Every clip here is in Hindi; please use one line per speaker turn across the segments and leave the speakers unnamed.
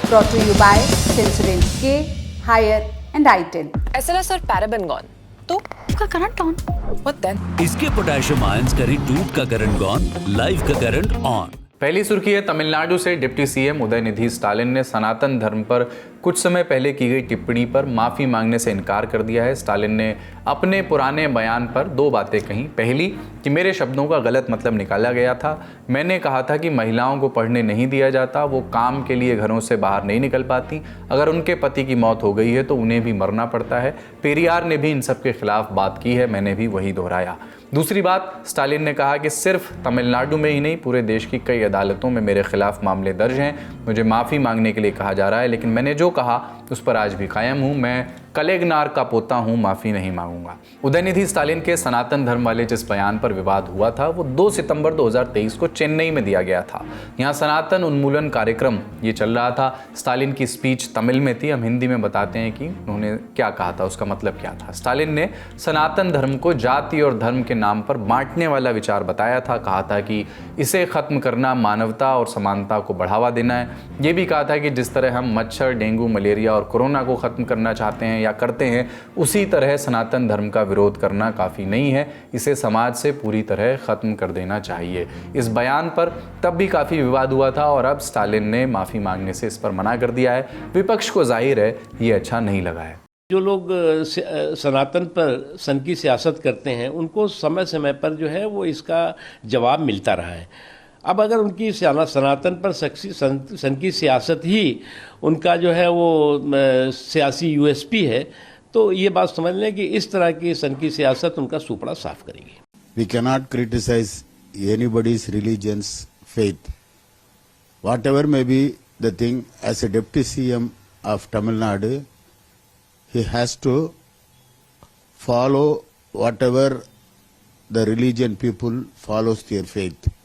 brought to you by Sensodyne K, Haier and i10.
SLS और paraben gone. तो
उसका करंट ऑन।
what then?
इसके पोटेशियम आयंस करें टूट का करंट गॉन, लाइव का करंट ऑन।
पहली सुर्खी है तमिलनाडु से। डिप्टी सीएम उदयनिधि स्टालिन ने सनातन धर्म पर कुछ समय पहले की गई टिप्पणी पर माफ़ी मांगने से इनकार कर दिया है। स्टालिन ने अपने पुराने बयान पर दो बातें कहीं। पहली कि मेरे शब्दों का गलत मतलब निकाला गया था। मैंने कहा था कि महिलाओं को पढ़ने नहीं दिया जाता, वो काम के लिए घरों से बाहर नहीं निकल पाती। अगर उनके पति की मौत हो गई है तो उन्हें भी मरना पड़ता है। पेरियार ने भी इन सब के खिलाफ बात की है, मैंने भी वही दोहराया। दूसरी बात, स्टालिन ने कहा कि सिर्फ तमिलनाडु में ही नहीं पूरे देश की कई अदालतों में मेरे खिलाफ मामले दर्ज हैं। मुझे माफ़ी मांगने के लिए कहा जा रहा है, लेकिन मैंने जो कहा उस पर आज भी कायम हूँ। मैं कलेगनार का पोता हूँ, माफ़ी नहीं मांगूंगा। उदयनिधि स्टालिन के सनातन धर्म वाले जिस बयान पर विवाद हुआ था वो 2 सितंबर 2023 को चेन्नई में दिया गया था। यहाँ सनातन उन्मूलन कार्यक्रम ये चल रहा था। स्टालिन की स्पीच तमिल में थी। हम हिंदी में बताते हैं कि उन्होंने क्या कहा था, उसका मतलब क्या था। स्टालिन ने सनातन धर्म को जाति और धर्म के नाम पर बांटने वाला विचार बताया था। कहा था कि इसे ख़त्म करना मानवता और समानता को बढ़ावा देना है। ये भी कहा था कि जिस तरह हम मच्छर, डेंगू, मलेरिया और कोरोना को ख़त्म करना चाहते हैं या करते हैं, उसी तरह सनातन धर्म का विरोध करना काफ़ी नहीं है। इसे समाज से पूरी तरह ख़त्म कर देना चाहिए। इस बयान पर तब भी काफ़ी विवाद हुआ था और अब स्टालिन ने माफ़ी मांगने से इस पर मना कर दिया है। विपक्ष को जाहिर है ये अच्छा नहीं लगा है।
जो लोग सनातन पर सन की सियासत करते हैं उनको समय समय पर जो है वो इसका जवाब मिलता रहा है। अब अगर उनकी सनातन पर सन की सियासत ही उनका जो है वो सियासी यूएसपी है, तो ये बात समझ लें कि इस तरह की सन की सियासत उनका सुपड़ा साफ करेगी।
We cannot criticize anybody's religion's faith. Whatever may be the thing, as a deputy CM of Tamil Nadu, he has to follow whatever the religion people follows their faith.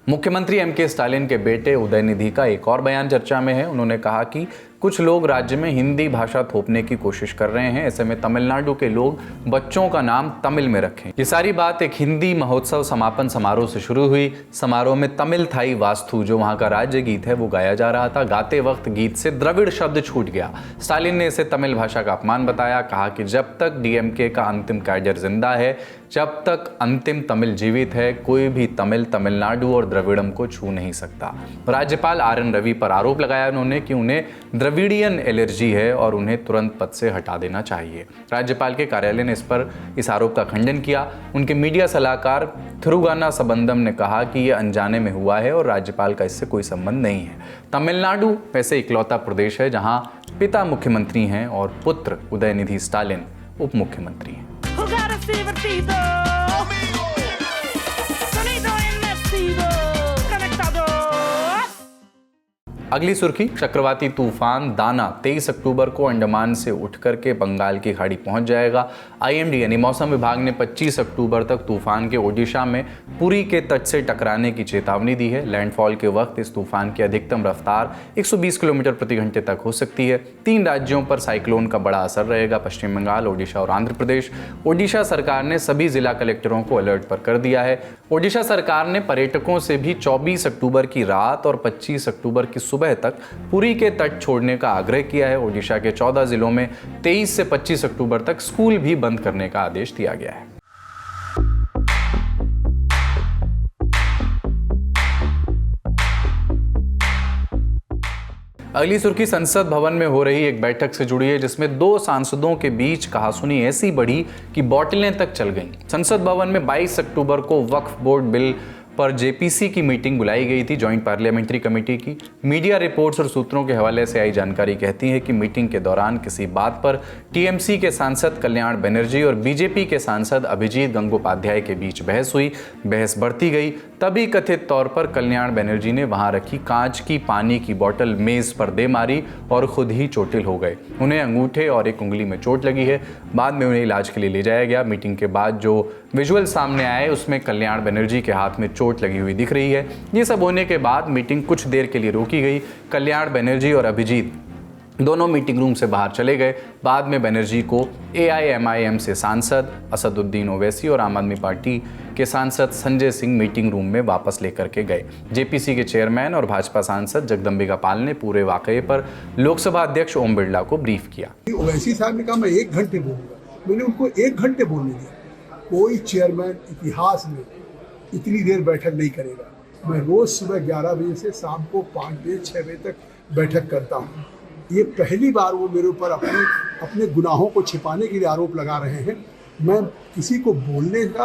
मुख्यमंत्री एमके स्टालिन के बेटे उदयनिधि का एक और बयान चर्चा में है। उन्होंने कहा कि कुछ लोग राज्य में हिंदी भाषा थोपने की कोशिश कर रहे हैं। ऐसे में तमिलनाडु के लोग बच्चों का नाम तमिल में रखें। ये सारी बात एक हिंदी महोत्सव समापन समारोह से शुरू हुई। समारोह में तमिल थाई वास्तु, जो वहाँ का राज्य गीत है, वो गाया जा रहा था। गाते वक्त गीत से द्रविड़ शब्द छूट गया। स्टालिन ने इसे तमिल भाषा का अपमान बताया। कहा कि जब तक डीएमके का अंतिम कैडर जिंदा है, जब तक अंतिम तमिल जीवित है, कोई भी तमिल तमिलनाडु और द्रविड़म को छू नहीं सकता। राज्यपाल RN रवि पर आरोप लगाया उन्होंने कि उन्हें द्रविडियन एलर्जी है और उन्हें तुरंत पद से हटा देना चाहिए। राज्यपाल के कार्यालय ने इस आरोप का खंडन किया। उनके मीडिया सलाहकार थिरुगाना सबंदम ने कहा कि यह अनजाने में हुआ है और राज्यपाल का इससे कोई संबंध नहीं है। तमिलनाडु वैसे इकलौता प्रदेश है जहां पिता मुख्यमंत्री हैं और पुत्र उदयनिधि स्टालिन उप मुख्यमंत्री हैं। अगली सुर्खी, चक्रवाती तूफान दाना 23 अक्टूबर को अंडमान से उठ करके बंगाल की खाड़ी पहुंच जाएगा। IMD यानी मौसम विभाग ने 25 अक्टूबर तक तूफान के ओडिशा में पुरी के तट से टकराने की चेतावनी दी है। लैंडफॉल के वक्त इस तूफान की अधिकतम रफ्तार 120 किलोमीटर प्रति घंटे तक हो सकती है। 3 राज्यों पर साइक्लोन का बड़ा असर रहेगा, पश्चिम बंगाल, ओडिशा और आंध्र प्रदेश। ओडिशा सरकार ने सभी जिला कलेक्टरों को अलर्ट पर कर दिया है। ओडिशा सरकार ने पर्यटकों से भी 24 अक्टूबर की रात और 25 अक्टूबर की सुबह तक पुरी के तट छोड़ने का आग्रह किया है। ओडिशा के 14 जिलों में 23 से 25 अक्टूबर तक स्कूल भी बंद करने का आदेश दिया गया है। अगली सुर्खी संसद भवन में हो रही एक बैठक से जुड़ी है, जिसमें 2 सांसदों के बीच कहासुनी ऐसी बढ़ी कि बोतलें तक चल गईं। संसद भवन में 22 अक्टूबर को वक्फ बोर्ड बिल पर JPC की मीटिंग बुलाई गई थी, जॉइंट पार्लियामेंट्री कमेटी की। मीडिया रिपोर्ट्स और सूत्रों के हवाले से आई जानकारी कहती है कि मीटिंग के दौरान किसी बात पर TMC के सांसद कल्याण बनर्जी और BJP के सांसद अभिजीत गंगोपाध्याय के बीच बहस हुई। बहस बढ़ती गई, तभी कथित तौर पर कल्याण बनर्जी ने वहां रखी कांच की पानी की बोतल मेज पर दे मारी और खुद ही चोटिल हो गए। उन्हें अंगूठे और एक उंगली में चोट लगी है। बाद में उन्हें इलाज के लिए ले जाया गया। मीटिंग के बाद जो विजुअल सामने आए उसमें कल्याण बनर्जी के हाथ में चोट लगी हुई दिख रही है। ये सब होने के बाद मीटिंग कुछ देर के लिए रोकी गई। कल्याण बनर्जी और अभिजीत दोनों मीटिंग रूम से बाहर चले गए। बाद में बनर्जी को AIMIM से सांसद असदुद्दीन ओवैसी और आम आदमी पार्टी के सांसद संजय सिंह मीटिंग रूम में वापस लेकर के गए। JPC के चेयरमैन और भाजपा सांसद जगदम्बिका पाल ने पूरे वाकये पर लोकसभा अध्यक्ष ओम बिरला को ब्रीफ किया।
ओवैसी साहब ने कहा मैं 1 घंटे बोलूंगा, मैंने उनको 1 घंटे बोलने दिया। कोई चेयरमैन इतिहास में इतनी देर बैठक नहीं करेगा। मैं रोज सुबह 11 बजे से शाम को 5 बजे 6 बजे तक बैठक करता हूँ। ये पहली बार वो मेरे ऊपर अपने गुनाहों को छिपाने के लिए आरोप लगा रहे हैं। मैं किसी को बोलने का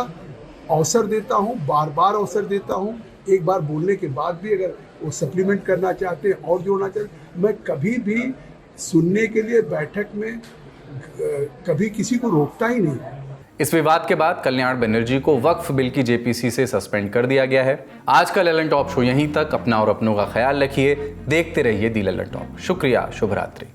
अवसर देता हूँ, बार बार अवसर देता हूँ। एक बार बोलने के बाद भी अगर वो सप्लीमेंट करना चाहते हैं और जोड़ना चाहते हैं, मैं कभी भी सुनने के लिए बैठक में कभी किसी को रोकता ही नहीं।
इस विवाद के बाद कल्याण बनर्जी को वक्फ बिल की JPC से सस्पेंड कर दिया गया है। आज का ललन टॉप शो यहीं तक। अपना और अपनों का ख्याल रखिए। देखते रहिए दी ललन टॉप। शुक्रिया, शुभ रात्रि।